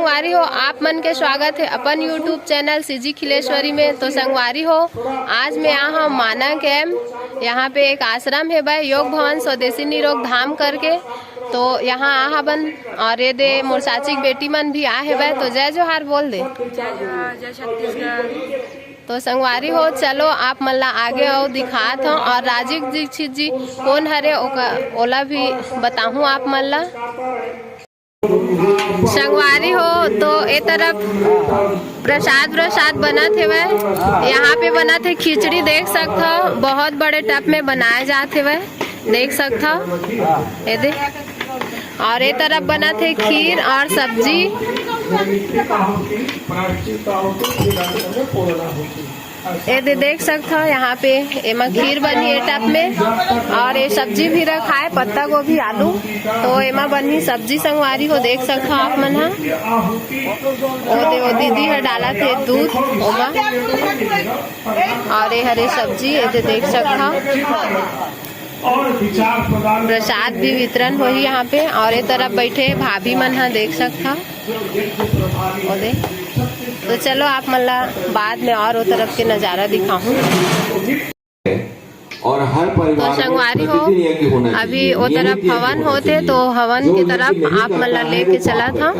संगवारी हो, आप मन के स्वागत है अपन यूट्यूब चैनल सीजी खिलेश्वरी में। तो संगवारी हो, आज मैं यहाँ माना कैम्प, यहाँ पे एक आश्रम है भाई, योग भवन स्वदेशी निरोग धाम करके। तो यहाँ आहा बन और ये दे मोर चाची की बेटी मन भी आ है भाई। तो जय जोहार बोल दे। जय जोहार, जय छत्तीसगढ़। तो संगवारी हो, चलो आप मन ला आगे आओ दिखात हो। और राजीव दीक्षित जी कौन हरे ओला भी बताऊँ आप मन ला। संगवारी हो, तो ए तरफ प्रसाद बना थे वह, यहाँ पे बना थे खिचड़ी, देख सकते हो बहुत बड़े टब में बनाए जाते वह, देख सकते हो ये दे। और ये तरफ बना थे खीर और सब्जी। ये देख सकते हो यहाँ पे एमा खीर बनी है टब में, और ये सब्जी भी रखा है, पत्ता गोभी आलू। तो एमा बनी सब्जी संगवारी हो, देख सकते हो आप मन। वो दीदी है डाला थे दूध ओमा, और ये हरे सब्जी ये देख सकते हो। प्रसाद भी वितरण हो यहाँ पे। और ये तरफ बैठे भाभी मन है, देख सकता। तो चलो आप मल्ला बाद में और वो तरफ के नजारा दिखाऊं। और हर परिवार तो संगवारी हो, अभी वो तरफ हवन होते, तो हवन की तरफ आप मल्ला लेके चला था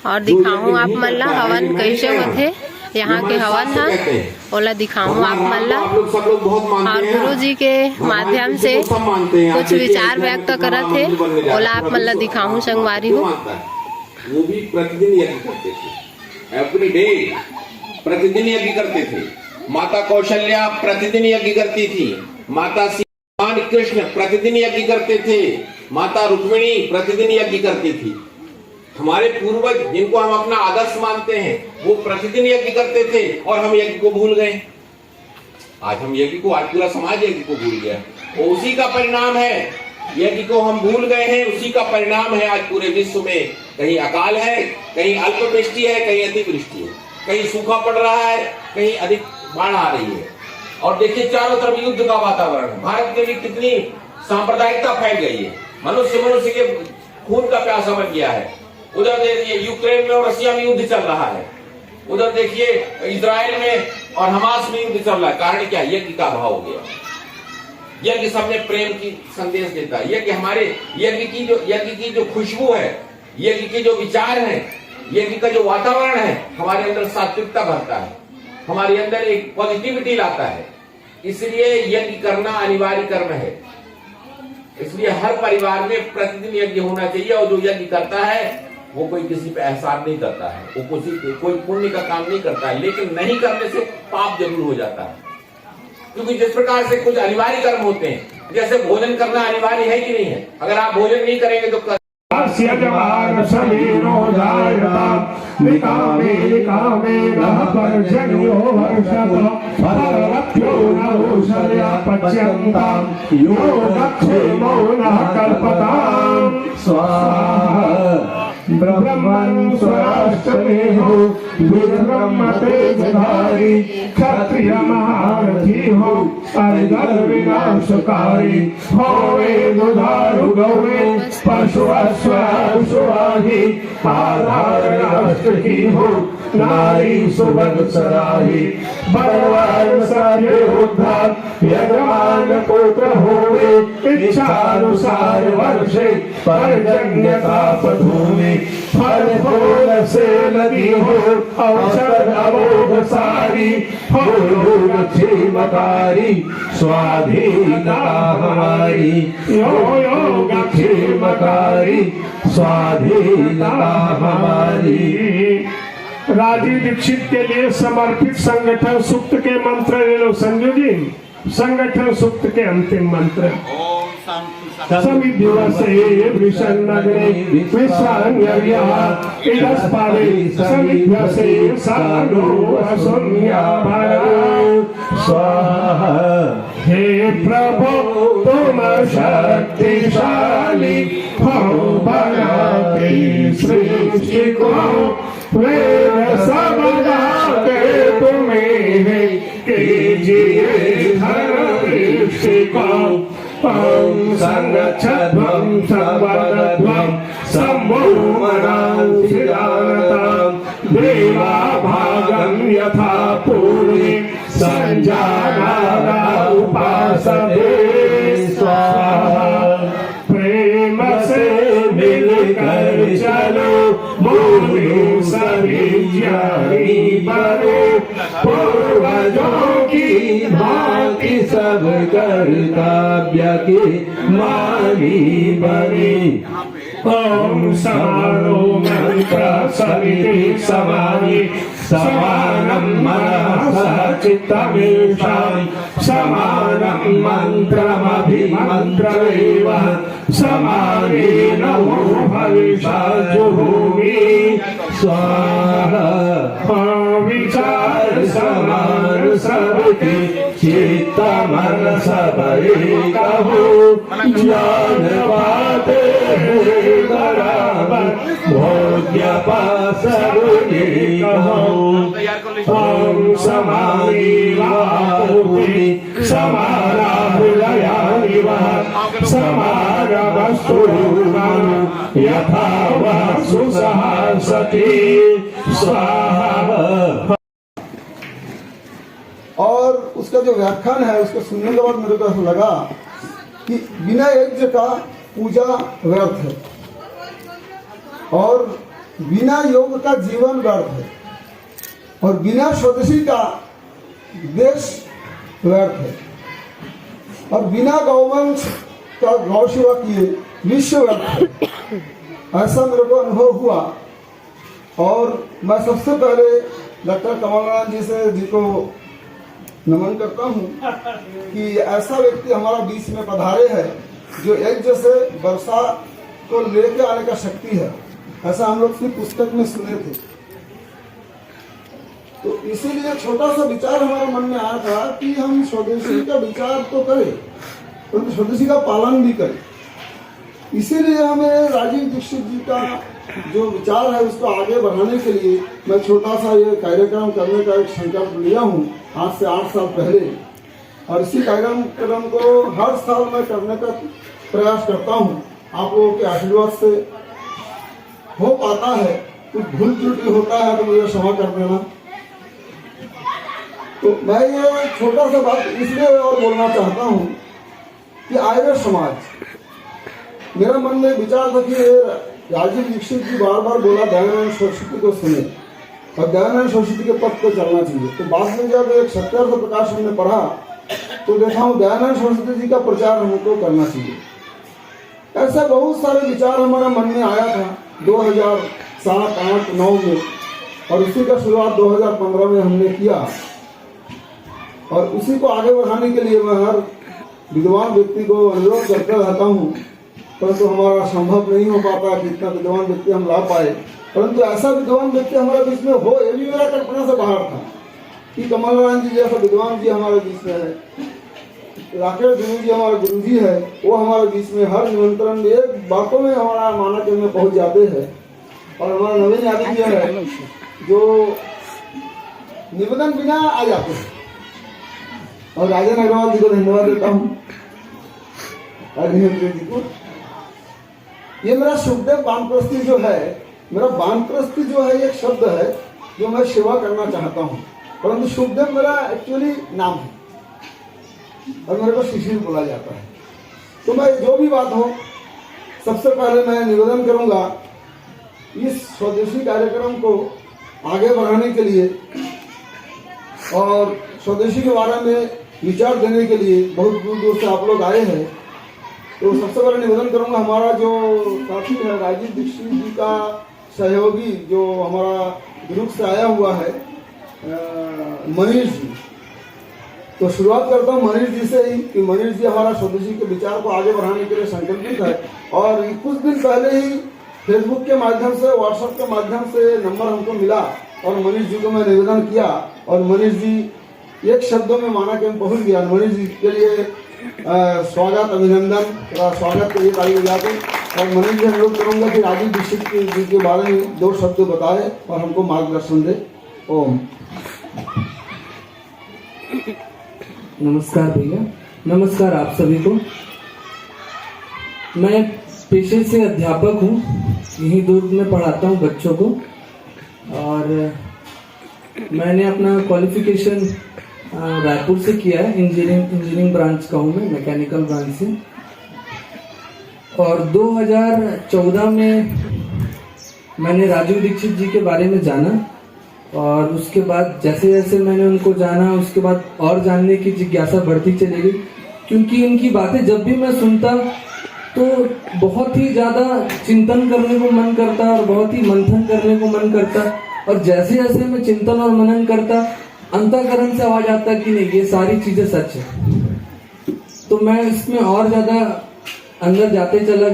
और दिखाऊं आप मल्ला हवन कैसे होते। यहाँ के हवन है ओला दिखाऊं आप मल्ला। और गुरु जी के माध्यम से कुछ विचार व्यक्त करत थे, ओला आप मल्ला दिखाऊं संगवारी हो। वो भी प्रतिदिन यज्ञ करते थे, एवरी डे प्रतिदिन यज्ञ करते थे। माता कौशल्या प्रतिदिन यज्ञ करती थी, माता भगवान कृष्ण प्रतिदिन यज्ञ करते थे, माता रुक्मिणी प्रतिदिन यज्ञ करती थी। हमारे पूर्वज जिनको हम अपना आदर्श मानते हैं, वो प्रतिदिन यज्ञ करते थे और हम यज्ञ को भूल गए। आज हम यज्ञ को, आज पूरा समाज यज्ञ को भूल गया। वो उसी का परिणाम है, यज्ञ को हम भूल गए हैं, उसी का परिणाम है आज पूरे विश्व में। कहीं अकाल है, कहीं अल्पवृष्टि है, कहीं अतिवृष्टि है, कहीं सूखा पड़ रहा है, कहीं अधिक बाढ़ आ रही है। और देखिए चारों तरफ युद्ध का वातावरण है। भारत में भी कितनी सांप्रदायिकता फैल गई है, मनुष्य के खून का प्यासा बन गया है। उधर देखिए यूक्रेन में और रशिया में युद्ध चल रहा है, उधर देखिए इजराइल में और हमास में युद्ध चल रहा है। कारण क्या? यज्ञ का अभाव हो गया। यज्ञ सबने प्रेम की संदेश देता है। यज्ञ हमारे यज्ञ की जो खुशबू है, यज्ञ के जो विचार है, यज्ञ का जो वातावरण है, हमारे अंदर सात्विकता भरता है, हमारे अंदर एक पॉजिटिविटी लाता है। इसलिए यज्ञ करना अनिवार्य कर्म है। इसलिए हर परिवार में प्रतिदिन यज्ञ होना चाहिए। और जो यज्ञ करता है वो कोई किसी पे एहसान नहीं करता है, वो कोई पुण्य का काम नहीं करता है, लेकिन नहीं करने से पाप जरूर हो जाता है। क्योंकि जिस प्रकार से कुछ अनिवार्य कर्म होते हैं, जैसे भोजन करना अनिवार्य है कि नहीं है, अगर आप भोजन नहीं करेंगे तो ब्रह्मन् स्वराष्ट्रमे हो, ब्रह्म तेजधारी, क्षत्रिय महारथी हो, अर्धर विनाशकारी, होवे दुधारु गौवे, पशु अश्वाही, आधार राष्ट्र की हो, नारी सुबह सराही, बलवान सारे उद्धार, यजमान पुत्र होवे, इच्छानुसार वर्षे, पर्जन्य ताप धूमि, फल फूल से लगी हो, औषध अमोघ सारी, फूल क्षेमकारी, स्वाधीनता हमारी, योग क्षेमकारी, स्वाधीनता हमारी। राजीव दीक्षित के लिए समर्पित संगठन सूक्त के मंत्र ले लो संजू जी। संगठन सूक्त के अंतिम मंत्र। समिद्युवसे वृषन्नग्ने विश्वान्यर्या इदस्पादे समिद्युवसे सानो असुन्याभरा स्वाहा। हे प्रभु तुम शक्तिशाली हो, बनाते सृष्टि को, वेद सब गाते तुम्हें, कीजिए धर्म को। संगच्छध्वं संवदध्वं सम्भो मनांसिदानता बने पूर्वजों की भांति सब कर्तव्य की मानी बनी। ओम समानो मंत्र समिति समानि समानं मनसा चित्तमेषां समानं मंत्रमभिमन्त्रैव समानेन हविषा जुहोमि स्वाहा। विचार समान सबके चित्त मन सब एक हो ज्ञान बाते बराबर भोग्य पासरुनि कहो। ओम समानी वाहुनि समाना हृदयानि वः समाना वस्तुरूपाणि यथा वः सुसहसति स्वाहा। और उसका जो व्याख्यान है उसको सुनने के बाद मेरे को ऐसा लगा कि बिना यज्ञ का पूजा व्यर्थ है और बिना योग का जीवन व्यर्थ है और बिना स्वदेशी का देश व्यर्थ है और बिना गौवंश का गौ सेवा किए विश्व व्यर्थ है। ऐसा मेरे को अनुभव हुआ और मैं सबसे पहले डॉक्टर कमलनाथ जी को नमन करता हूँ कि ऐसा व्यक्ति हमारा बीच में पधारे है जो यज्ञ से वर्षा को लेके आने का शक्ति है। ऐसा हम लोग की पुस्तक में सुने थे। तो इसीलिए छोटा सा विचार हमारे मन में आया था कि हम स्वदेशी का विचार तो करें परंतु स्वदेशी का पालन भी करें। इसीलिए हमें राजीव दीक्षित जी का जो विचार है उसको आगे बढ़ाने के लिए मैं छोटा सा ये कार्यक्रम करने का एक संकल्प लिया हूँ आज से 8 साल पहले और इसी कार्यक्रम को हर साल मैं करने का प्रयास करता हूँ। आप लोगों के आशीर्वाद से हो पाता है, कुछ भूल त्रुटि होता है तो मुझे क्षमा कर देना। तो मैं ये छोटा सा बात इसलिए और बोलना चाहता हूँ कि आर्य समाज, मेरा मन में विचार था कि राजीव दीक्षित जी बार बार बोला दयानंद सरस्वती को सुने और दयानंद सरस्वती के पथ को चलना चाहिए। तो बाद में जब एक सत्यार्थ प्रकाश हमने पढ़ा तो देखा हूँ दयानंद सरस्वती जी का प्रचार हमको करना चाहिए। ऐसा बहुत सारे विचार हमारे मन में आया था 2007, 8, 9 में और उसी का शुरुआत 2015 में हमने किया और उसी को आगे बढ़ाने के लिए मैं हर विद्वान व्यक्ति को अनुरोध करता रहता हूँ परंतु हमारा संभव नहीं हो पाता कि इतना विद्वान व्यक्ति हम ला पाए। परंतु ऐसा विद्वान व्यक्ति हमारे बीच में हो ये भी मेरा कल्पना से बाहर था कि कमलनाथ जी जैसा विद्वान जी हमारे बीच में है, राकेश गुरु जी हमारे गुरु जी है, वो हमारे बीच में हर निमंत्रण में बातों में हमारा मानक में पहुंच जाते हैं। और हमारा नवीन यादव जी है जो निवेदन बिना आ जाते हैं और राजन अग्रवाल जी को धन्यवाद देता हूँ, राजेंद्र जी को। ये मेरा सुखदेव वानप्रस्थी जो है, मेरा वानप्रस्थी जो है एक शब्द है जो मैं सेवा करना चाहता हूँ परंतु सुखदेव मेरा एक्चुअली नाम है और मेरे को शिशिर बोला जाता है। तो मैं जो भी बात हो सबसे पहले मैं निवेदन करूंगा इस स्वदेशी कार्यक्रम को आगे बढ़ाने के लिए और स्वदेशी के बारे में विचार देने के लिए बहुत दूर दूर से आप लोग आए हैं। तो सबसे पहले निवेदन करूंगा हमारा जो साथी है राजीव दीक्षित जी का सहयोगी जो हमारा ग्रुप से आया हुआ है मनीष जी। तो शुरुआत करता हूँ मनीष जी से ही कि मनीष जी हमारा स्वदेशी के विचार को आगे बढ़ाने के लिए संकल्पित है और कुछ दिन पहले ही फेसबुक के माध्यम से व्हाट्सएप के माध्यम से नंबर हमको मिला और मनीष जी को मैं निवेदन किया और मनीष जी एक शब्दों में माना कि हम पहुंच गया। मनीष जी के लिए स्वागत अभिनंदन स्वागत के लिए ताली बजाते और मनीष जी अनुरोध करूंगा कि राजीव दीक्षित जी के बारे में 2 शब्द बताए और हमको मार्गदर्शन दे। ओम। नमस्कार भैया, नमस्कार आप सभी को। मैं पेशे से अध्यापक हूँ, यहीं दुर्ग में पढ़ाता हूँ बच्चों को और मैंने अपना क्वालिफिकेशन रायपुर से किया है, इंजीनियरिंग ब्रांच का हूँ मैं, मैकेनिकल ब्रांच से। और 2014 में मैंने राजीव दीक्षित जी के बारे में जाना और उसके बाद जैसे जैसे मैंने उनको जाना, उसके बाद और जानने की जिज्ञासा बढ़ती चली गई, क्योंकि उनकी बातें जब भी मैं सुनता तो बहुत ही ज्यादा चिंतन करने को मन करता और बहुत ही मंथन करने को मन करता। और जैसे जैसे मैं चिंतन और मनन करता, अंतःकरण से आवाज आता कि नहीं, ये सारी चीजें सच है। तो मैं इसमें और ज्यादा अंदर जाते चला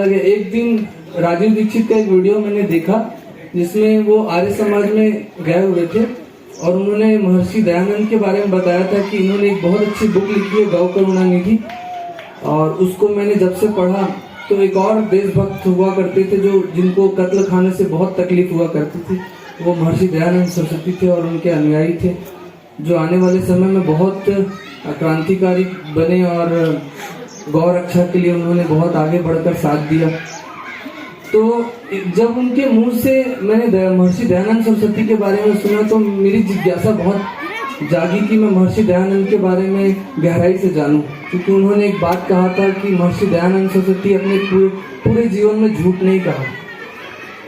गया। एक दिन राजीव दीक्षित का एक वीडियो मैंने देखा जिसमें वो आर्य समाज में गए हुए थे और उन्होंने महर्षि दयानंद के बारे में बताया था कि इन्होंने एक बहुत अच्छी बुक लिखी है, गौ करुणानिधि। और उसको मैंने जब से पढ़ा तो एक और देशभक्त हुआ करते थे जो जिनको कत्ल खाने से बहुत तकलीफ हुआ करती थी, वो महर्षि दयानंद सरस्वती थे और उनके अनुयायी थे, जो आने वाले समय में बहुत क्रांतिकारी बने और गौ रक्षा के लिए उन्होंने बहुत आगे बढ़कर साथ दिया। तो जब उनके मुंह से मैंने महर्षि दयानंद सरस्वती के बारे में सुना तो मेरी जिज्ञासा बहुत जागी कि मैं महर्षि दयानंद के बारे में गहराई से जानूं, क्योंकि उन्होंने एक बात कहा था कि महर्षि दयानंद सरस्वती अपने पूरे जीवन में झूठ नहीं कहा।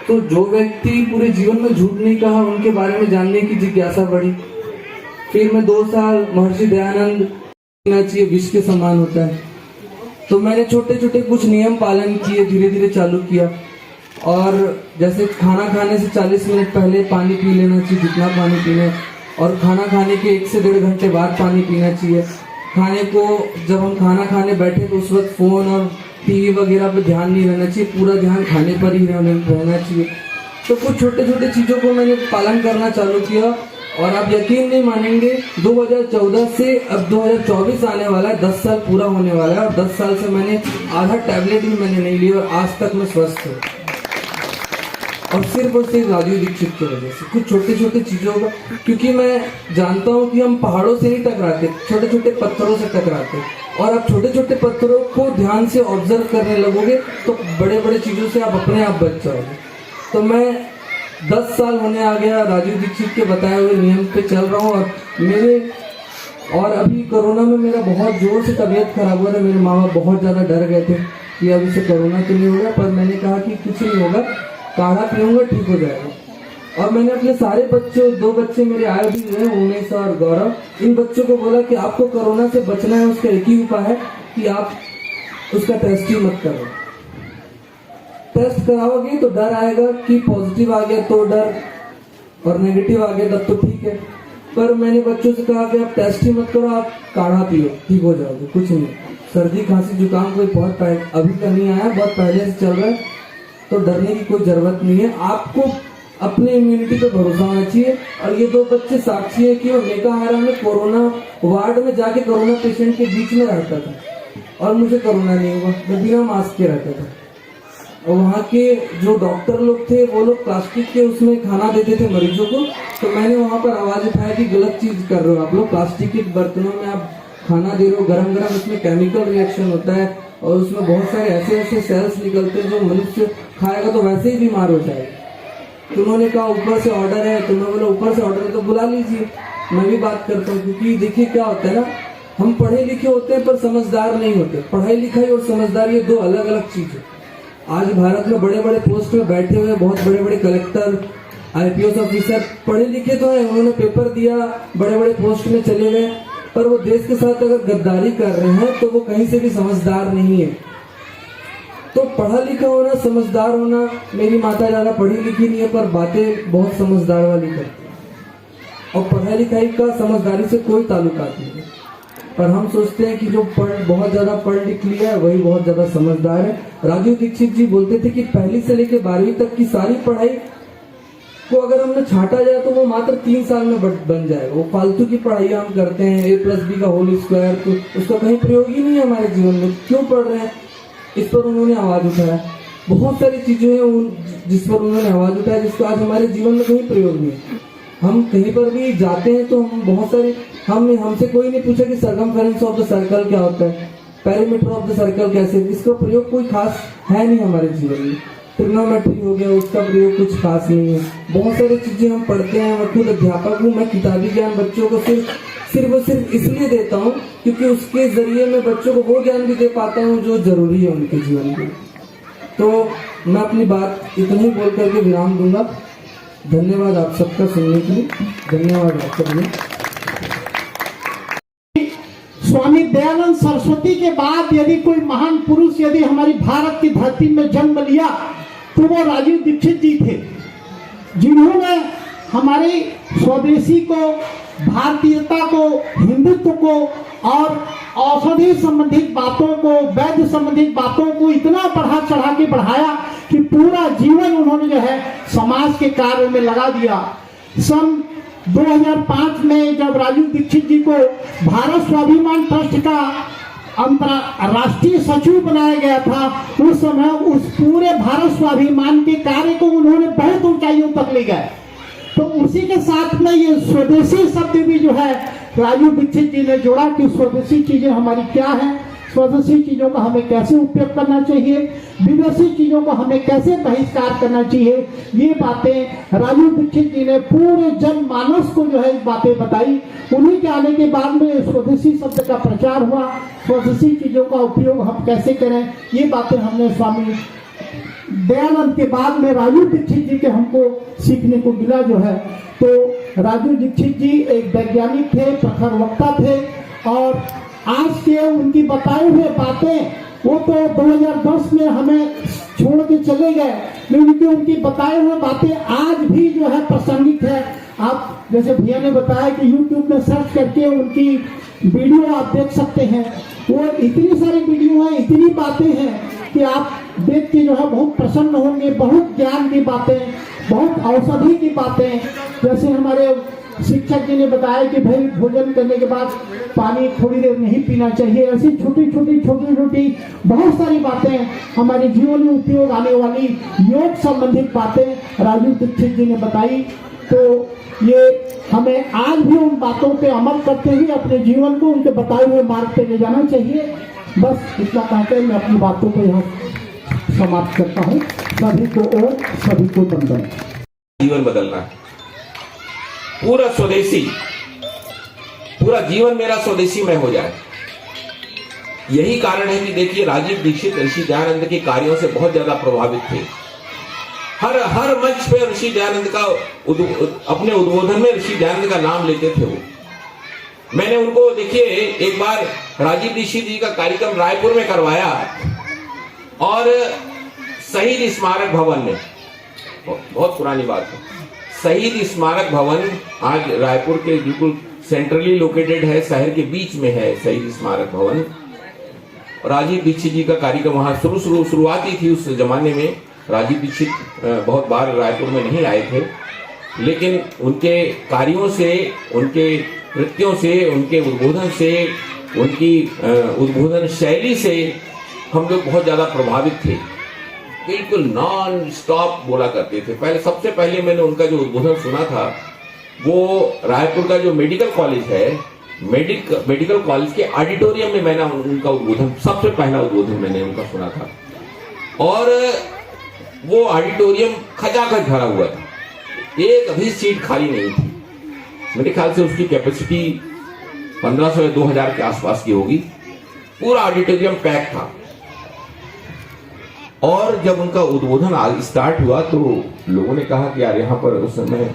तो जो व्यक्ति पूरे जीवन में झूठ नहीं कहा, उनके बारे में जानने की जिज्ञासा बढ़ी। फिर मैं 2 साल महर्षि दयानंद पीना चाहिए विष के समान होता है, तो मैंने छोटे छोटे कुछ नियम पालन किए, धीरे धीरे चालू किया। और जैसे खाना खाने से 40 मिनट पहले पानी पी लेना चाहिए, जितना पानी पीना, और खाना खाने के 1 से 1.5 घंटे बाद पानी पीना चाहिए। खाने को जब हम खाना खाने बैठे तो उस वक्त फोन और टीवी वगैरह पे ध्यान नहीं रहना चाहिए, पूरा ध्यान खाने पर ही रहना चाहिए। तो कुछ छोटे छोटे चीजों को मैंने पालन करना चालू किया और आप यकीन नहीं मानेंगे, 2014 से अब 2024 आने वाला है, 10 साल पूरा होने वाला है और 10 साल से मैंने आधा टैबलेट भी मैंने नहीं लिया और आज तक मैं स्वस्थ हूँ। और सिर्फ राजीव दीक्षित की वजह से, कुछ छोटे छोटे चीजों का, क्योंकि मैं जानता हूँ कि हम पहाड़ों से नहीं टकराते, छोटे छोटे पत्थरों से टकराते, और आप छोटे छोटे पत्थरों को ध्यान से ऑब्जर्व करने लगोगे तो बड़े बड़े चीजों से आप अपने आप बच जाओगे। तो मैं 10 साल होने आ गया राजीव दीक्षित के बताए हुए नियम पे चल रहा हूँ। और अभी कोरोना में मेरा बहुत जोर से तबीयत खराब हुआ था, मेरे माँ बाप बहुत ज्यादा डर गए थे कि अब इसे कोरोना तो नहीं होगा, पर मैंने कहा कि कुछ नहीं होगा, काढ़ा पीऊंगा ठीक हो जाएगा। और मैंने अपने सारे बच्चों, 2 बच्चे मेरे आए भी हैं, उमेश और गौरव, इन बच्चों को बोला कि आपको कोरोना से बचना है, उसका एक ही उपाय है कि आप उसका टेस्ट ही मत करो। टेस्ट कराओगे तो डर आएगा कि पॉजिटिव आ गया तो डर, और नेगेटिव आ गया तब तो ठीक है। पर मैंने बच्चों से कहा कि आप टेस्ट ही मत करो, आप काढ़ा पियो, ठीक हो जाओगे, कुछ नहीं। सर्दी खांसी जुकाम कोई बहुत अभी तक नहीं आया, बहुत पहले से चल रहा है, तो डरने की कोई जरूरत नहीं है। आपको अपने इम्यूनिटी पे भरोसा होना चाहिए। और ये 2 बच्चे साक्षी है कि वो मेकाहारा में कोरोना वार्ड में जाके कोरोना पेशेंट के बीच में रहता था और मुझे कोरोना नहीं हुआ, मैं बिना मास्क के रहता था। और वहाँ के जो डॉक्टर लोग थे वो लोग प्लास्टिक के उसमें खाना देते थे मरीजों को, तो मैंने वहाँ पर आवाज उठाया कि गलत चीज कर रहे हो आप लोग, प्लास्टिक के बर्तनों में आप खाना दे रहे हो, गरम गरम, उसमें केमिकल रिएक्शन होता है और उसमें बहुत सारे ऐसे ऐसे सेल्स निकलते हैं जो मनुष्य खाएगा तो वैसे ही बीमार हो जाएगा। तो उन्होंने कहा ऊपर से ऑर्डर है, तो मैं बोला ऊपर से ऑर्डर है तो बुला लीजिए, मैं भी बात करता हूँ। क्योंकि देखिए क्या होता है ना, हम पढ़े लिखे होते हैं पर समझदार नहीं होते। पढ़ाई लिखाई और समझदारी ये 2 अलग अलग चीज है। आज भारत में बड़े बड़े पोस्ट में बैठे हुए बहुत बड़े बड़े कलेक्टर, IPS ऑफिसर पढ़े लिखे तो है, उन्होंने पेपर दिया, बड़े बड़े पोस्ट में चले गए, पर वो देश के साथ अगर गद्दारी कर रहे हैं तो वो कहीं से भी समझदार नहीं है। तो पढ़ा लिखा होना, समझदार होना, मेरी माता ज्यादा पढ़ी लिखी नहीं है पर बातें बहुत समझदार वाली करती है, और पढ़ाई लिखाई का समझदारी से कोई ताल्लुकात नहीं है। पर हम सोचते हैं कि जो बहुत ज्यादा पढ़ लिख लिया है वही बहुत ज्यादा समझदार है। राजीव दीक्षित जी बोलते थे कि 1ली से लेकर 12वीं तक की सारी पढ़ाई को अगर हमने छांटा जाए तो वो मात्र 3 साल में बन जाएगा। वो फालतू की पढ़ाई हम करते हैं, A+B का होल स्क्वायर, तो उसका कहीं प्रयोग ही नहीं है हमारे जीवन में, क्यों पढ़ रहे हैं? इस पर उन्होंने आवाज उठाया। बहुत सारी चीजें हैं जिस पर उन्होंने आवाज उठाया जिसका आज हमारे जीवन में कहीं प्रयोग नहीं है। हम कहीं पर भी जाते हैं तो हम बहुत सारे, हमसे कोई नहीं पूछा कि सर्कमफेरेंस ऑफ द सर्कल क्या होता है, पेरीमीटर ऑफ द सर्कल कैसे, इसका प्रयोग कोई खास है नहीं हमारे जीवन में। ट्रिग्नोमेट्री हो गया, उसका प्रयोग कुछ खास नहीं है। बहुत सारी चीजें हम पढ़ते हैं। मैं खुद अध्यापक हूँ, मैं किताबी ज्ञान बच्चों को सिर्फ इसलिए देता हूँ क्योंकि उसके जरिए मैं बच्चों को वो ज्ञान भी दे पाता हूँ जो जरूरी है उनके जीवन के। तो मैं अपनी बात इतना ही बोल करके विराम दूंगा। धन्यवाद आप सबका सुनने के लिए। धन्यवाद आप सबने। स्वामी दयानंद सरस्वती के बाद यदि कोई महान पुरुष यदि हमारी भारत की धरती में जन्म लिया तो वो राजीव दीक्षित जी थे, जिन्होंने हमारे स्वदेशी को, भारतीयता को, हिंदुत्व को और औषधि संबंधित बातों को, वैद्य संबंधित बातों को इतना बढ़ा चढ़ा के बढ़ाया कि पूरा जीवन उन्होंने जो है समाज के कार्य में लगा दिया। सन 2005 में जब राजीव दीक्षित जी को भारत स्वाभिमान ट्रस्ट का अंतर्राष्ट्रीय सचिव बनाया गया था, उस समय उस पूरे भारत स्वाभिमान के कार्य को उन्होंने बहुत ऊंचाइयों तक ले गए। तो उसी के साथ में ये स्वदेशी शब्द भी जो है राजीव दीक्षित जी ने जोड़ा कि स्वदेशी चीजें हमारी क्या है, स्वदेशी चीजों का हमें कैसे उपयोग करना चाहिए, विदेशी चीजों को हमें कैसे बहिष्कार करना चाहिए। ये बातें राजीव दीक्षित जी ने पूरे जनमानस को जो है बातें बताई। उन्हीं के आने के बाद में स्वदेशी शब्द का प्रचार हुआ, स्वदेशी चीजों का उपयोग हम कैसे करें, ये बातें हमने स्वामी दयानंद के बाद में राजीव दीक्षित जी के हमको सीखने को मिला जो है। तो राजीव दीक्षित जी एक वैज्ञानिक थे, प्रखर वक्ता थे और आज के उनकी बताई हुए बातें वो तो 2010 में हमें छोड़ के चले गए, लेकिन उनकी बताई हुए बातें आज भी जो है प्रासंगिक है। आप जैसे भैया ने बताया कि YouTube में सर्च करके उनकी वीडियो आप देख सकते हैं। वो इतनी सारी वीडियो है, इतनी बातें हैं कि आप देख के जो है बहुत प्रसन्न होंगे। बहुत ज्ञान की बातें, बहुत औषधि की बातें, जैसे हमारे शिक्षक जी ने बताया कि भाई भोजन करने के बाद पानी थोड़ी देर नहीं पीना चाहिए। ऐसी छोटी छोटी बहुत सारी बातें हमारे जीवन में उपयोग आने वाली योग संबंधित बातें राजीव दीक्षित जी ने बताई। तो ये हमें आज भी उन बातों पे अमल करते हुए अपने जीवन को उनके बताए हुए मार्ग पे ले जाना चाहिए। बस इतना कहकर मैं अपनी बातों को यहाँ समाप्त करता हूँ। सभी को और सभी को वंदन। जीवन बदलना है, पूरा स्वदेशी, पूरा जीवन मेरा स्वदेशी में हो जाए। यही कारण है कि देखिए राजीव दीक्षित ऋषि दयानंद के कार्यों से बहुत ज्यादा प्रभावित थे। हर मंच पे ऋषि दयानंद का अपने उद्बोधन में ऋषि दयानंद का नाम लेते थे वो। मैंने उनको देखिए एक बार राजीव दीक्षित जी का कार्यक्रम रायपुर में करवाया और शहीद स्मारक भवन में, बहुत पुरानी बात है, शहीद स्मारक भवन आज रायपुर के बिल्कुल सेंट्रली लोकेटेड है, शहर के बीच में है शहीद स्मारक भवन। राजीव दीक्षित जी का कार्यक्रम वहां शुरुआती थी। उस जमाने में राजीव दीक्षित बहुत बार रायपुर में नहीं आए थे, लेकिन उनके कार्यों से, उनके कृत्यों से, उनके उद्बोधन से, उनकी उद्बोधन शैली से हम लोग बहुत ज्यादा प्रभावित थे। बिल्कुल नॉन स्टॉप बोला करते थे। सबसे पहले मैंने उनका जो उद्बोधन सुना था वो रायपुर का जो मेडिकल कॉलेज है, मेडिकल कॉलेज के ऑडिटोरियम में मैंने उनका उद्बोधन, सबसे पहला उद्बोधन मैंने उनका सुना था। और वो ऑडिटोरियम खचाखच भरा हुआ था, एक भी सीट खाली नहीं थी। मेरे ख्याल से उसकी कैपेसिटी 1500 या 2000 के आसपास की होगी। पूरा ऑडिटोरियम पैक था। और जब उनका उद्बोधन स्टार्ट हुआ तो लोगों ने कहा कि यार यहाँ पर उस समय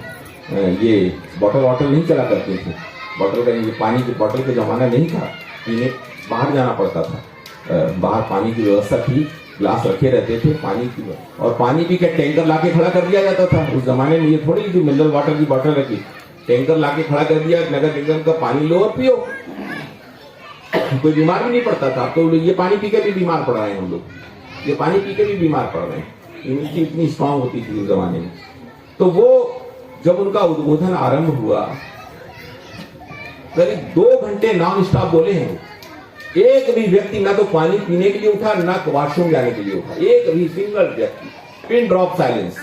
ये बॉटल नहीं चला करते थे, बॉटल का ये पानी की बॉटल का जमाना नहीं था, पीने बाहर जाना पड़ता था। बाहर पानी की व्यवस्था थी, ग्लास रखे रहते थे पानी की, और पानी भी क्या टैंकर लाके खड़ा कर दिया जाता था। उस जमाने में ये थोड़ी थी मिनरल वाटर की बॉटल रखी, टैंकर लाके खड़ा कर दिया, नगर निगम का पानी लो और पियो, कोई बीमार भी नहीं पड़ता था। तो ये पानी पी के भी बीमार पड़ रहे हैं हम लोग, ये पानी पी के भी बीमार पड़ रहे हैं। इम्यूनिटी इतनी स्ट्रांग होती थी उस जमाने में। तो वो जब उनका उद्बोधन आरंभ हुआ, करीब 2 घंटे नॉन स्टॉप बोले हैं। एक भी व्यक्ति ना तो पानी पीने के लिए उठा, ना वॉशरूम जाने के लिए उठा, एक भी सिंगल व्यक्ति, पिन ड्रॉप साइलेंस।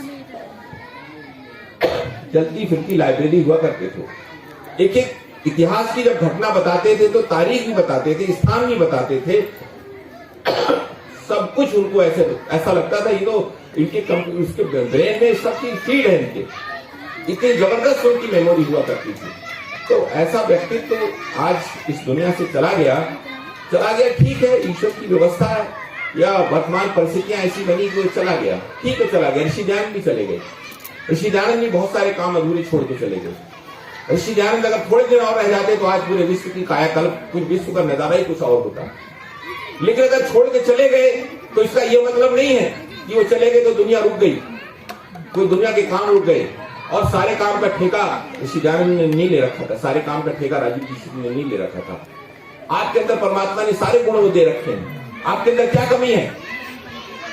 चलती फिरती लाइब्रेरी हुआ करते थे। एक एक इतिहास की जब घटना बताते थे तो तारीख भी बताते थे, स्थान भी बताते थे, सब कुछ उनको ऐसा लगता था ये तो इसके ब्रेन में सब चीज फीड है इनके, इतनी जबरदस्त उनकी मेमोरी हुआ करती थी। तो ऐसा व्यक्तित्व तो आज इस दुनिया से चला गया। ठीक है, ईश्वर की व्यवस्था है या वर्तमान परिस्थितियां ऐसी बनी कि चला गया, ठीक है, चला गया। ऋषि दयानंद भी चले गए, ऋषि दयानंद जी बहुत सारे काम अधूरे छोड़ के चले गए। ऋषि दयानंद अगर थोड़े दिन और रह जाते तो आज पूरे विश्व की कायाकल्प, कुछ विश्व का नजारा ही कुछ और होता। लेकिन अगर छोड़ के चले गए तो इसका यह मतलब नहीं है कि वो चले गए तो दुनिया रुक गई, कोई दुनिया के काम रुक गए। और सारे काम का ठेका ऋषि दयानंद ने नहीं ले रखा था, सारे काम का ठेका राजीव दीक्षित ने नहीं ले रखा था। आपके अंदर परमात्मा ने सारे गुण दे रखे हैं, आपके अंदर क्या कमी है?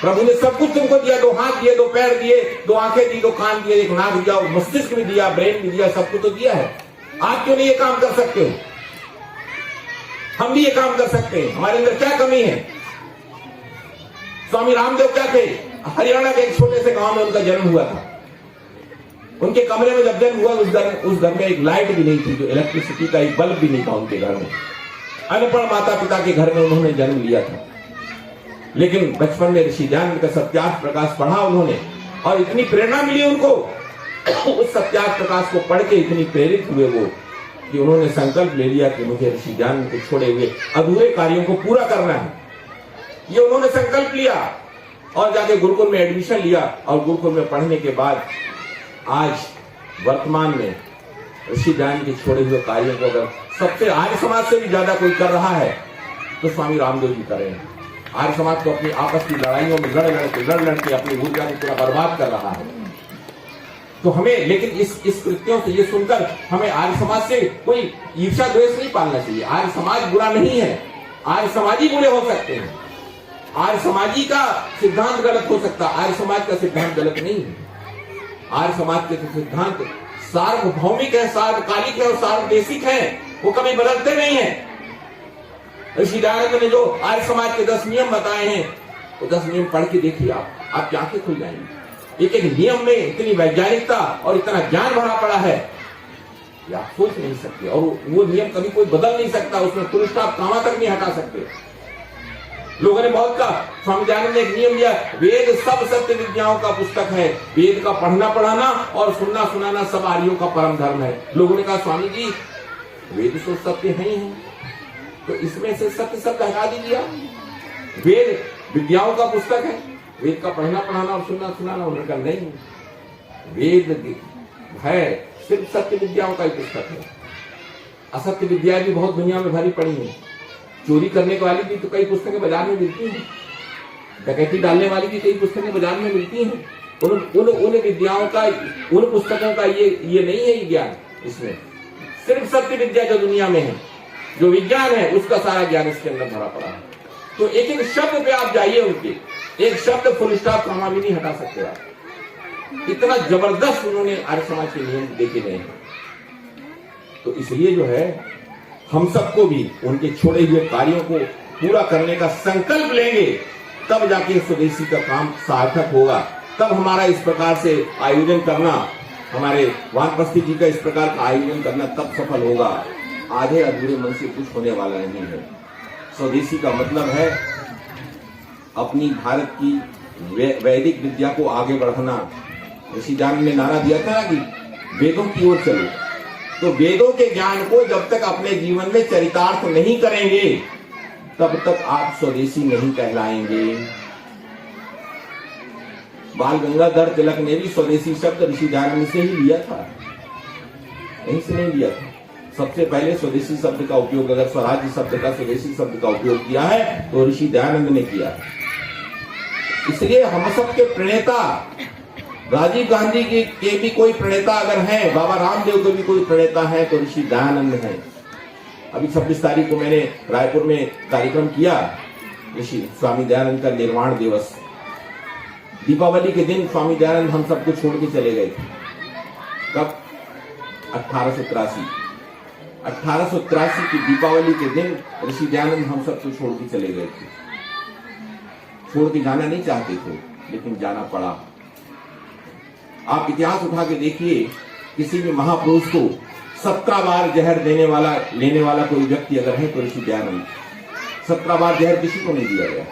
प्रभु ने सब कुछ तुमको दिया, 2 हाथ दिए, 2 पैर दिए, 2 आंखें दी, 2 कान दिए, 1 नाक दिया, मस्तिष्क भी दिया, ब्रेन भी दिया, सब कुछ तो दिया है। आप क्यों नहीं ये काम कर सकते हो? हम भी ये काम कर सकते हैं। हमारे अंदर क्या कमी है? स्वामी रामदेव क्या थे? हरियाणा के एक छोटे से गांव में उनका जन्म हुआ था। उनके कमरे में जब जन्म हुआ उस घर में एक लाइट भी नहीं थी, जो इलेक्ट्रिसिटी का एक बल्ब भी नहीं था उनके घर में। अनपढ़ माता पिता के घर में उन्होंने जन्म लिया था, लेकिन बचपन में ऋषि दयानंद का सत्यार्थ प्रकाश पढ़ा उन्होंने और इतनी प्रेरणा मिली उनको उस सत्यार्थ प्रकाश को पढ़ के इतनी प्रेरित हुए वो कि उन्होंने संकल्प ले लिया कि मुझे ऋषि दयानंद को छोड़े हुए अधूरे कार्यों को पूरा करना है। ये उन्होंने संकल्प लिया और जाके गुरुकुल में एडमिशन लिया और गुरुकुल में पढ़ने के बाद आज वर्तमान में ऋषि दयानंद के छोड़े हुए कार्यों को अगर सबसे आर्य समाज से भी ज्यादा कोई कर रहा है तो स्वामी रामदेव जी कर रहे हैं। आर्य समाज को अपनी आपस की लड़ाइयों में लड़ लड़के अपनी ऊर्जा को पूरा बर्बाद कर रहा है। तो हमें लेकिन इस कृत्यों से ये सुनकर हमें आर्य समाज से कोई ईर्ष्या द्वेष नहीं पालना चाहिए। आर्य समाज बुरा नहीं है, आर्य समाजी बुरे हो सकते हैं, आर्य समाजी का सिद्धांत गलत हो सकता है, आर्य समाज का सिद्धांत गलत नहीं है। आर्य समाज के सिद्धांत सार्वभौमिक है, सार्वकालिक है और सार्वदेशिक है, वो कभी बदलते नहीं है। ऋषि दयानंद ने जो आर्य समाज के 10 नियम बताए हैं वो 10 नियम पढ़ के देखिए, आपकी आंखें खुल जाएंगी। एक एक नियम में इतनी वैज्ञानिकता और इतना ज्ञान भरा पड़ा है कि आप सोच नहीं सकते, और वो नियम कभी कोई बदल नहीं सकता, उसमें फुल स्टॉप कामा तक नहीं हटा सकते। लोगों ने बहुत कहा, स्वामी दयानंद ने एक नियम दिया, वेद सब सत्य विद्याओं का पुस्तक है, वेद का पढ़ना पढ़ाना और सुनना सुनाना सब आर्यों का परम धर्म है। लोगों ने कहा स्वामी जी वेद तो सत्य है ही है, तो इसमें से सत्य शब्द हटा दीजिए। वेद विद्याओं का पुस्तक है, वेद का पढ़ना पढ़ाना और सुनना सुनाना, उन्होंने कहा नहीं, वेद है सिर्फ सत्य विद्याओं का ही पुस्तक है। असत्य विद्या भी बहुत दुनिया में भरी पड़ी है, चोरी करने वाली भी तो कई पुस्तकें बाजार में मिलती हैं, डकैती डालने वाली भी कई पुस्तकें बाजार में मिलती हैं। उन विद्याओं का, उन पुस्तकों का ये नहीं है ज्ञान। इसमें सिर्फ सत्य विद्या जो दुनिया में है, जो विज्ञान है, उसका सारा ज्ञान इसके अंदर भरा पड़ा है। तो एक एक शब्द पे आप जाइए, उनके एक शब्द फुल स्टॉप कमा भी नहीं हटा सकते आप। इतना जबरदस्त उन्होंने आर्य समाज के नियम देखे गए हैं। तो इसलिए जो है हम सबको भी उनके छोड़े हुए कार्यों को पूरा करने का संकल्प लेंगे, तब जाके स्वदेशी का काम सार्थक होगा। तब हमारा इस प्रकार से आयोजन करना, हमारे वानप्रस्थी जी का इस प्रकार का आयोजन करना तब सफल होगा। आधे अधूरे मन से कुछ होने वाला नहीं है। स्वदेशी का मतलब है अपनी भारत की वैदिक विद्या को आगे बढ़ाना। ऋषि दयानंद ने नारा दिया था कि वेदों की ओर चलो। तो वेदों के ज्ञान को जब तक अपने जीवन में चरितार्थ नहीं करेंगे तब तक आप स्वदेशी नहीं कहलाएंगे। बाल गंगाधर तिलक ने भी स्वदेशी शब्द ऋषि दयानंद से ही लिया था, यहीं से नहीं लिया था। सबसे पहले स्वदेशी शब्द का उपयोग, अगर स्वराज्य शब्द का स्वदेशी शब्द का उपयोग किया है तो ऋषि दयानंद ने किया है। इसलिए हम सबके प्रणेता राजीव गांधी के भी कोई प्रणेता अगर हैं, बाबा रामदेव के भी कोई प्रणेता है तो ऋषि दयानंद है। अभी 26 तारीख को मैंने रायपुर में कार्यक्रम किया, ऋषि स्वामी दयानंद का निर्वाण दिवस। दीपावली के दिन स्वामी दयानंद हम सबको छोड़ के चले गए थे। कब? 1883 की दीपावली के दिन ऋषि दयानंद हम सबको छोड़ के चले गए थे। छोड़ के जाना नहीं चाहते थे, लेकिन जाना पड़ा। आप इतिहास उठा के देखिए, किसी भी महापुरुष को 17 बार जहर लेने वाला कोई व्यक्ति अगर है तो ऋषि दयानंद। 17 बार जहर किसी को नहीं दिया गया,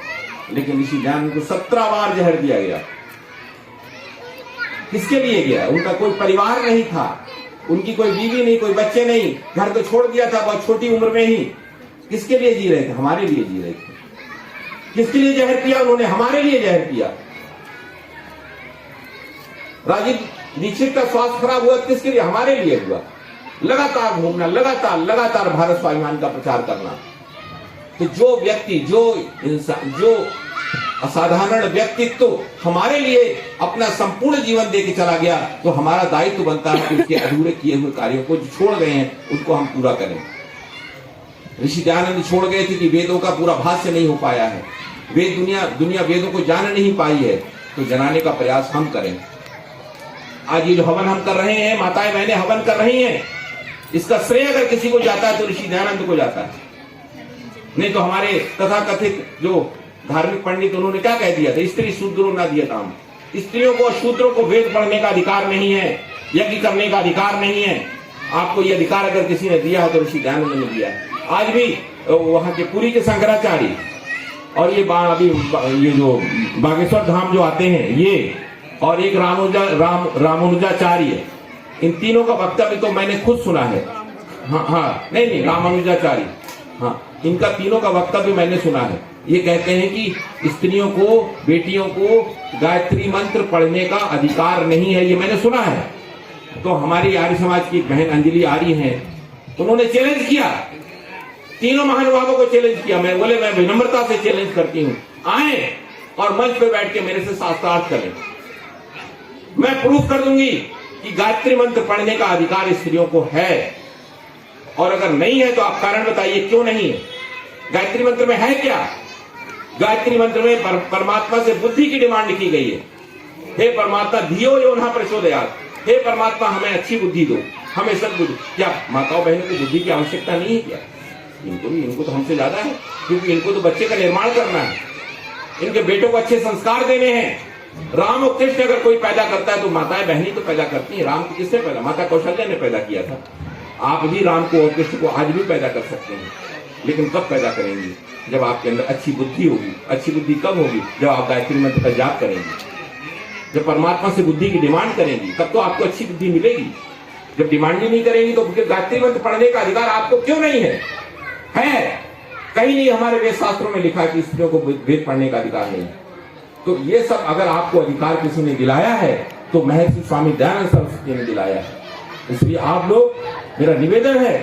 लेकिन ऋषि दयानंद को 17 बार जहर दिया गया। किसके लिए गया? उनका कोई परिवार नहीं था, उनकी कोई बीवी नहीं, कोई बच्चे नहीं, घर को छोड़ दिया था बहुत छोटी उम्र में ही। किसके लिए जी रहे थे? हमारे लिए जी रहे थे। किसके लिए जहर पिया उन्होंने? हमारे लिए जहर पिया। दीक्षित का स्वास्थ्य खराब हुआ किसके लिए? हमारे लिए हुआ। लगातार घूमना, लगातार भारत स्वाभिमान का प्रचार करना। तो जो व्यक्ति, जो इंसान, जो असाधारण व्यक्तित्व हमारे लिए अपना संपूर्ण जीवन दे के चला गया, तो हमारा दायित्व बनता है कि उसके अधूरे किए हुए कार्यों को जो छोड़ गए हैं उनको हम पूरा करें। ऋषि दयानंद छोड़ गए थे कि वेदों का पूरा भाष्य नहीं हो पाया है, दुनिया वेदों को जान नहीं पाई है, तो जनाने का प्रयास हम करें। आज ये जो हवन हम कर रहे हैं, माताएं बहनें हवन कर रही हैं, इसका श्रेय अगर किसी को जाता है तो ऋषि दयानंद को जाता है। नहीं तो हमारे तथाकथित जो धार्मिक पंडित, उन्होंने क्या कह दिया था? स्त्री शूद्रो न दिया था। स्त्रियों को, शूद्रों को वेद पढ़ने का अधिकार नहीं है, यज्ञ करने का अधिकार नहीं है। आपको ये अधिकार अगर किसी ने दिया है तो ऋषि दयानंद ने दिया है। आज भी वहां के पुरी के शंकराचार्य और ये अभी ये जो बागेश्वर धाम जो आते हैं ये, और एक रामानुजाचार्य, इन तीनों का वक्तव्य तो मैंने खुद सुना है। हाँ, नहीं, रामानुजाचार्य, हाँ, इनका तीनों का वक्तव्य मैंने सुना है। ये कहते हैं कि स्त्रियों को, बेटियों को गायत्री मंत्र पढ़ने का अधिकार नहीं है, ये मैंने सुना है। तो हमारी आर्य समाज की बहन अंजलि आर्य हैं, उन्होंने चैलेंज किया, तीनों महानुभावों को चैलेंज किया। मैं बोले, मैं विनम्रता से चैलेंज करती हूं, आए और मंच पे बैठ के मेरे से शास्त्रार्थ करें। मैं प्रूफ कर दूंगी कि गायत्री मंत्र पढ़ने का अधिकार स्त्रियों को है, और अगर नहीं है तो आप कारण बताइए क्यों नहीं है। गायत्री मंत्र में है क्या? गायत्री मंत्र में परमात्मा से बुद्धि की डिमांड की गई है। हे परमात्मा, धियो यो न प्रचोदयात्, हे परमात्मा हमें अच्छी बुद्धि दो, हमें सद्बुद्धि। क्या माताओं बहनों को बुद्धि की आवश्यकता नहीं है क्या? इनको तो हमसे ज्यादा है, क्योंकि इनको तो बच्चे का निर्माण करना है, इनके बेटों को अच्छे संस्कार देने हैं। राम और कृष्ण अगर कोई पैदा करता है तो माताएं बहनी तो पैदा करती हैं। राम को किसने पैदा? माता कौशल्या ने पैदा किया था। आप भी राम को और कृष्ण को आज भी पैदा कर सकते हैं, लेकिन कब पैदा करेंगे? जब आपके अंदर अच्छी बुद्धि होगी। अच्छी बुद्धि कब होगी? जब आप गायत्री मंत्र का जाप करेंगे, जब परमात्मा से बुद्धि की डिमांड करेंगी, तब तो आपको अच्छी बुद्धि मिलेगी। जब डिमांड ही नहीं करेंगी तो गायत्री मंत्र पढ़ने का अधिकार आपको क्यों नहीं है? कहीं नहीं हमारे वेद शास्त्रों में लिखा कि स्त्रियों को वेद पढ़ने का अधिकार नहीं। तो ये सब अगर आपको अधिकार किसी ने दिलाया है तो महर्षि स्वामी दयानंद सरस्वती ने दिलाया है। इसलिए आप लोग, मेरा निवेदन है,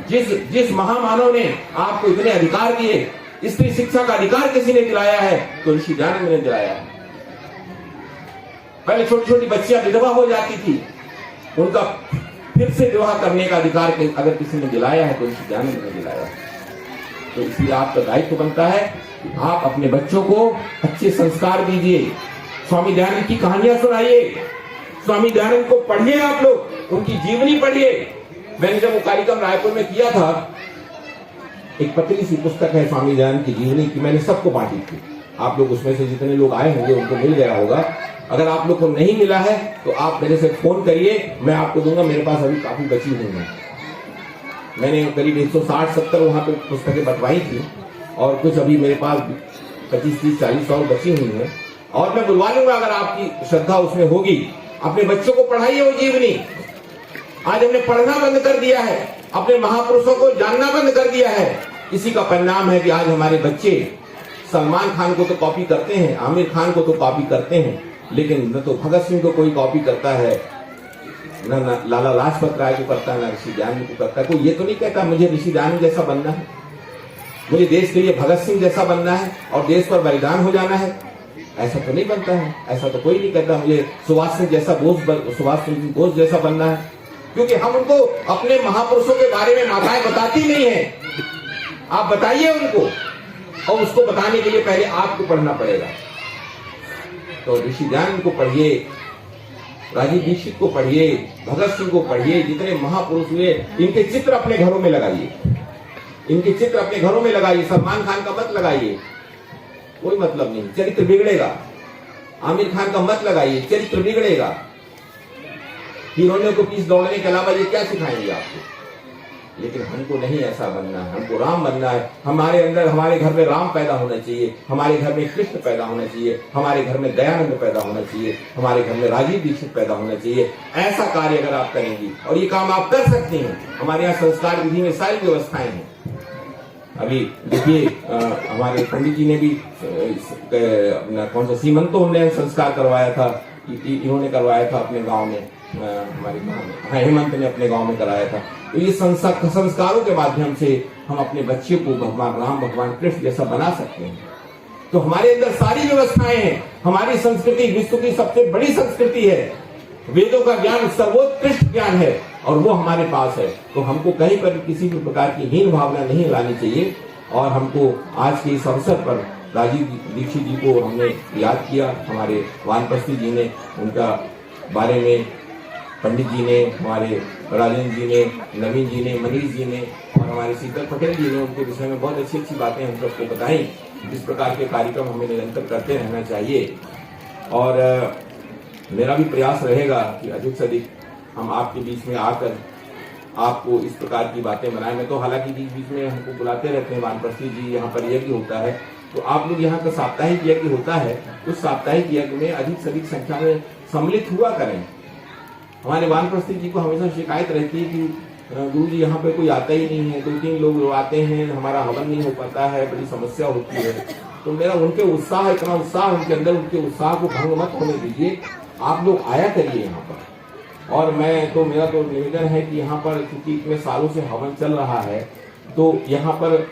जिस महामानव ने आपको इतने अधिकार दिए, स्त्री शिक्षा का अधिकार किसी ने दिलाया है तो ऋषि दयानंद ने दिलाया है। पहले छोटी छोटी बच्चियां विधवा हो जाती थी, उनका फिर से विवाह करने का अधिकार अगर किसी ने दिलाया है तो ऋषि दयानंद ने दिलाया है। तो इसलिए आपका दायित्व बनता है कि आप अपने बच्चों को अच्छे संस्कार दीजिए, स्वामी दयानंद की कहानियां सुनाइए, स्वामी दयानंद को पढ़िए, आप लोग उनकी जीवनी पढ़िए। मैंने जब वो कार्यक्रम रायपुर में किया था, एक पतली सी पुस्तक है स्वामी दयानंद की जीवनी की, मैंने सबको बांटी थी। आप लोग उसमें से जितने लोग आए होंगे उनको मिल गया होगा। अगर आप लोग को नहीं मिला है तो आप मेरे से फोन करिए, मैं आपको दूंगा। मेरे पास अभी काफी बची हुई है, मैंने करीब 160-170 वहां पे पुस्तकें बंटवाई थी, और कुछ अभी मेरे पास 25-30-40 और बची हुई है, और मैं बुलवा लूंगा अगर आपकी श्रद्धा उसमें होगी। अपने बच्चों को पढ़ाइए वो जीवनी। आज हमने पढ़ना बंद कर दिया है, अपने महापुरुषों को जानना बंद कर दिया है। इसी का परिणाम है कि आज हमारे बच्चे सलमान खान को तो कॉपी करते हैं, आमिर खान को तो कॉपी करते हैं, लेकिन न तो भगत सिंह को कोई कॉपी करता है, न लाला लाजपत राय को करता है, न ऋषि दयानंद को करता है। कोई ये तो नहीं कहता मुझे ऋषि दयानंद जैसा बनना है, मुझे देश के लिए भगत सिंह जैसा बनना है और देश पर बलिदान हो जाना है। ऐसा तो नहीं बनता है, ऐसा तो कोई नहीं कहता मुझे सुभाष चंद्र बोस जैसा बनना है, क्योंकि हम उनको अपने महापुरुषों के बारे में माताएं बताती नहीं है। आप बताइए उनको, और उसको बताने के लिए पहले आपको पढ़ना पड़ेगा। तो ऋषि दयानंद को पढ़िए, राजीव दीक्षित को पढ़िए, भगत सिंह को पढ़िए, जितने महापुरुष हुए इनके चित्र अपने घरों में लगाइए, इनके चित्र अपने घरों में लगाइए। सलमान खान का मत लगाइए, कोई मतलब नहीं, चरित्र बिगड़ेगा। आमिर खान का मत लगाइए, चरित्र बिगड़ेगा। हीरोइनों को पीछे दौड़ने के अलावा ये क्या सिखाएंगे आपको? लेकिन हमको नहीं ऐसा बनना है, हमको राम बनना है। हमारे अंदर, हमारे घर में राम पैदा होना चाहिए, हमारे घर में कृष्ण पैदा होना चाहिए, हमारे घर में दयानंद पैदा होना चाहिए, हमारे घर में राजीव दीक्षित पैदा होना चाहिए। ऐसा कार्य अगर आप करेंगी, और ये काम आप कर सकती हैं, हमारे यहाँ संस्कार विधि में सारी व्यवस्थाएं हैं। अभी देखिए हमारे पंडित जी ने भी अपना कौन सा सीमंतो उन्नयन संस्कार करवाया था, इन्होंने करवाया था अपने गांव में, हमारे गांव में, हेमंत ने अपने गांव में कराया था। तो ये संस्कारों के माध्यम से हम अपने बच्चे को भगवान राम, भगवान कृष्ण जैसा बना सकते हैं। तो हमारे अंदर सारी व्यवस्थाएं हैं। हमारी संस्कृति विश्व की सबसे बड़ी संस्कृति है। वेदों का ज्ञान सर्वोत्कृष्ट ज्ञान है और वो हमारे पास है। तो हमको कहीं पर किसी भी प्रकार की हीन भावना नहीं लानी चाहिए। और हमको आज के इस अवसर पर राजीव दीक्षित जी को हमने याद किया, हमारे वानप्रस्थी जी ने उनका बारे में, पंडित जी ने, हमारे राजेंद्र जी ने, नवीन जी ने, मनीष जी ने और हमारे शीतल पटेल जी ने उनके विषय में बहुत अच्छी अच्छी बातें हम सबको बताई। इस प्रकार के कार्यक्रम हमें निरंतर करते रहना चाहिए और मेरा भी प्रयास रहेगा कि अधिक से अधिक हम आपके बीच में आकर आपको इस प्रकार की बातें बनाएं। मैं तो हालांकि बीच बीच में हमको बुलाते रहते हैं, वानप्रस्थी जी यहाँ पर यज्ञ होता है तो आप लोग यहाँ का साप्ताहिक यज्ञ होता है, उस साप्ताहिक यज्ञ में अधिक से अधिक संख्या में सम्मिलित हुआ करें। हमारे वानप्रस्थी जी को हमेशा शिकायत रहती है कि गुरु जी यहाँ पे कोई आता ही नहीं है, 2-3 लोग आते हैं, हमारा हवन नहीं हो पाता है, बड़ी समस्या होती है। तो मेरा उनके उत्साह, इतना उत्साह उनके अंदर, उनके उत्साह को भंग मत होने दीजिए। आप लोग आया करिए यहाँ पर। और मेरा तो निवेदन है कि यहाँ पर क्योंकि इतने सालों से हवन चल रहा है तो यहाँ पर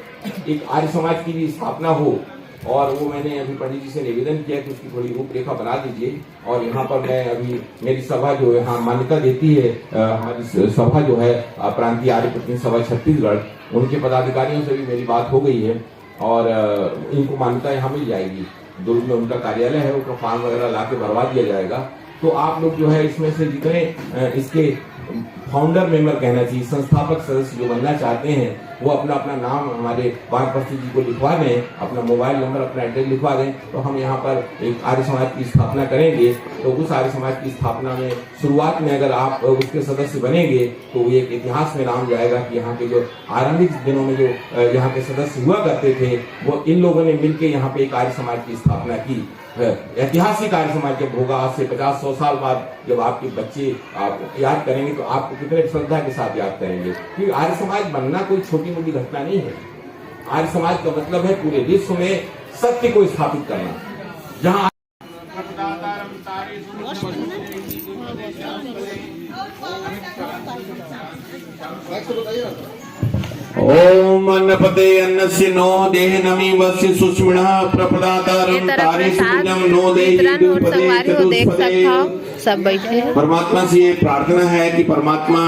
एक आर्य समाज की भी स्थापना हो। और वो मैंने अभी पंडित जी से निवेदन किया कि उसकी थोड़ी रूपरेखा बना दीजिए। और यहाँ पर मैं अभी मेरी सभा जो है मान्यता देती है, हमारी सभा जो है प्रांतीय आर्य प्रतिनिधि सभा छत्तीसगढ़, उनके पदाधिकारियों से भी मेरी बात हो गई है और इनको मान्यता यहाँ मिल जाएगी। दुर्ग में उनका कार्यालय है, उसका फॉर्म वगैरह ला के भरवा दिया जाएगा। तो आप लोग जो है इसमें से जितने इसके फाउंडर मेंबर कहना चाहिए, संस्थापक सदस्य जो बनना चाहते हैं वो अपना अपना नाम हमारे वानप्रस्थी जी को लिखवा दें, अपना मोबाइल नंबर, अपना एड्रेस लिखवा दें। तो हम यहाँ पर एक आर्य समाज की स्थापना करेंगे। तो उस आर्य समाज की स्थापना में शुरुआत में अगर आप उसके सदस्य बनेंगे तो ये एक इतिहास में नाम जाएगा कि यहाँ के जो आरंभिक दिनों में जो यहाँ के सदस्य हुआ करते थे वो इन लोगों ने मिलकर यहाँ पे एक आर्य समाज की स्थापना की। ऐतिहासिक आर्य समाज जब होगा, आज से 50-100 साल बाद जब आपके बच्चे आपको याद करेंगे तो आपको कितने श्रद्धा के साथ याद करेंगे। क्योंकि आर्य समाज बनना कोई छोटी मोटी घटना नहीं है। आर्य समाज का मतलब है पूरे विश्व में सत्य को स्थापित करना। जहाँ ओम अन्नपते अन्नस्य नो देह नमी वस्य सुष्मिणः प्रपदातारं तारे सूजम नो देहि दुपदे सब बैठे हैं। परमात्मा से ये प्रार्थना है कि परमात्मा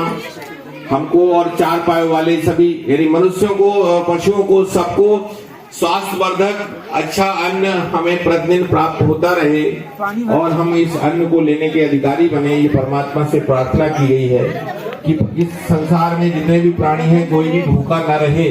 हमको और 4 पायों वाले सभी यानी मनुष्यों को, पशुओं को, सबको स्वास्थ्यवर्धक अच्छा अन्न हमें प्रतिदिन प्राप्त होता रहे और हम इस अन्न को लेने के अधिकारी बने। ये परमात्मा से प्रार्थना की गई है कि इस संसार में जितने भी प्राणी हैं कोई भी भूखा न रहे।